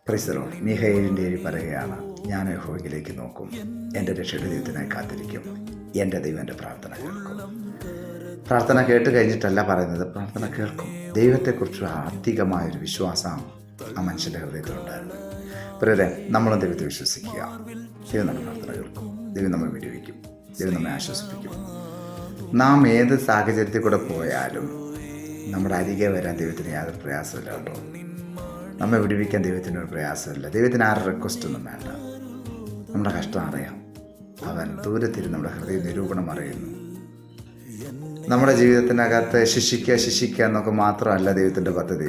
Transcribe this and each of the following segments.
Praise the Lord. മീഖായേലിൻ്റെ പറയുകയാണ്, ഞാൻ യഹോവയിലേക്ക് നോക്കും, എൻ്റെ രക്ഷയുടെ ദൈവത്തിനായി കാത്തിരിക്കും, എൻ്റെ ദൈവം എൻ്റെ പ്രാർത്ഥന കേൾക്കും. പ്രാർത്ഥന കേട്ട് കഴിഞ്ഞിട്ടല്ല പറയുന്നത്, പ്രാർത്ഥന കേൾക്കും. ദൈവത്തെക്കുറിച്ച് അധികമായൊരു വിശ്വാസം ആ മനുഷ്യൻ്റെ ഹൃദയത്തിലുണ്ടായിരുന്നു. പ്രിയരെ, നമ്മളും ദൈവത്തെ വിശ്വസിക്കുക. ദൈവം നമ്മുടെ പ്രാർത്ഥന കേൾക്കും, ദൈവം നമ്മെ വിടുവിക്കും, ദൈവം നമ്മെ ആശ്വസിപ്പിക്കും. നാം ഏത് സാഹചര്യത്തിൽ കൂടെ പോയാലും നമ്മുടെ അരികെ വരാൻ ദൈവത്തിന് യാതൊരു പ്രയാസമില്ല കേട്ടോ. നമ്മെ വിടുവിക്കാൻ ദൈവത്തിനൊരു പ്രയാസമില്ല. ദൈവത്തിന് ആരുടെ റിക്വസ്റ്റൊന്നും വേണ്ട. നമ്മുടെ കഷ്ടം അറിയാം. അവൻ ദൂരത്തിൽ നമ്മുടെ ഹൃദയ നിരൂപണം അറിയുന്നു. നമ്മുടെ ജീവിതത്തിനകത്ത് ശിക്ഷിക്കുക എന്നൊക്കെ മാത്രമല്ല ദൈവത്തിൻ്റെ പദ്ധതി.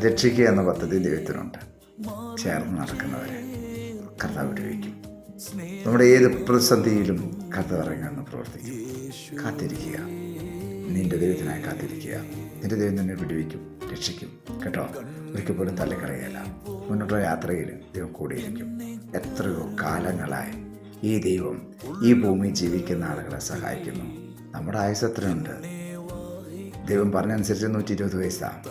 രക്ഷിക്കുക എന്ന പദ്ധതി ദൈവത്തിനുണ്ട്. ചേർന്ന് നടക്കുന്നവരെ കർത്താവ് വിടുവിക്കും. നമ്മുടെ ഏത് പ്രതിസന്ധിയിലും കർത്താവ് ഇറങ്ങുമെന്ന് പ്രവർത്തിക്കും. കാത്തിരിക്കുക, നിൻ്റെ ദൈവത്തിനായി കാത്തിരിക്കുക. നിൻ്റെ ദൈവം തന്നെ വിടുവിക്കും, രക്ഷിക്കും കേട്ടോ. ഒരിക്കൽ പോലും തള്ളിക്കളയല്ല. മുന്നോട്ടുള്ള യാത്രയിൽ ദൈവം കൂടിയിരിക്കും. എത്രയോ കാലങ്ങളായി ഈ ദൈവം ഈ ഭൂമി ജീവിക്കുന്ന ആളുകളെ സഹായിക്കുന്നു. നമ്മുടെ ആയുസ് എത്രയുണ്ട്? ദൈവം പറഞ്ഞനുസരിച്ച് 120 വയസ്സാണ്.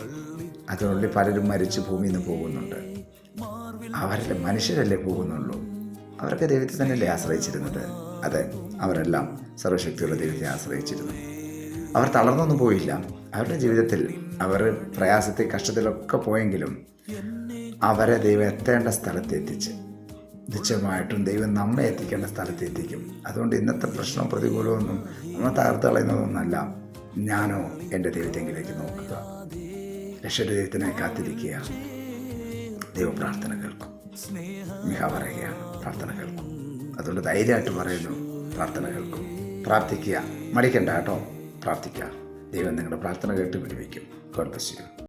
അതിനുള്ളിൽ പലരും മരിച്ച് ഭൂമിയിൽ നിന്ന് പോകുന്നുണ്ട്. അവരല്ലേ മനുഷ്യരല്ലേ പോകുന്നുള്ളൂ. അവരൊക്കെ ദൈവത്തെ തന്നെയല്ലേ ആശ്രയിച്ചിരുന്നത്? അതെ, അവരെല്ലാം സർവശക്തിയുള്ള ദൈവത്തെ ആശ്രയിച്ചിരുന്നു. അവർ തളർന്നൊന്നും പോയില്ല. അവരുടെ ജീവിതത്തിൽ അവർ പ്രയാസത്തിൽ കഷ്ടത്തിലൊക്കെ പോയെങ്കിലും അവരെ ദൈവം എത്തേണ്ട സ്ഥലത്തെത്തിച്ച്, നിശ്ചയമായിട്ടും ദൈവം നമ്മെ എത്തിക്കേണ്ട സ്ഥലത്തെത്തിക്കും. അതുകൊണ്ട് ഇന്നത്തെ പ്രശ്നവും പ്രതികൂലമൊന്നും നമ്മൾ തകർത്ത് കളയുന്നതൊന്നല്ല. ഞാനോ എൻ്റെ ദൈവത്തെങ്കിലേക്ക് നോക്കുക, രക്ഷയുടെ ദൈവത്തിനായി കാത്തിരിക്കുക. ദൈവം പ്രാർത്ഥന കേൾക്കും. മിഹ പറയുകയാണ്, പ്രാർത്ഥന കേൾക്കും. അതുകൊണ്ട് ധൈര്യമായിട്ട് പറയുന്നു, പ്രാർത്ഥന കേൾക്കും. പ്രാർത്ഥിക്കുക, മടിക്കണ്ട കേട്ടോ. പ്രാർത്ഥിക്കുക. ദൈവം നിങ്ങളുടെ പ്രാർത്ഥന കേട്ട് വിടുവിക്കും. God bless you.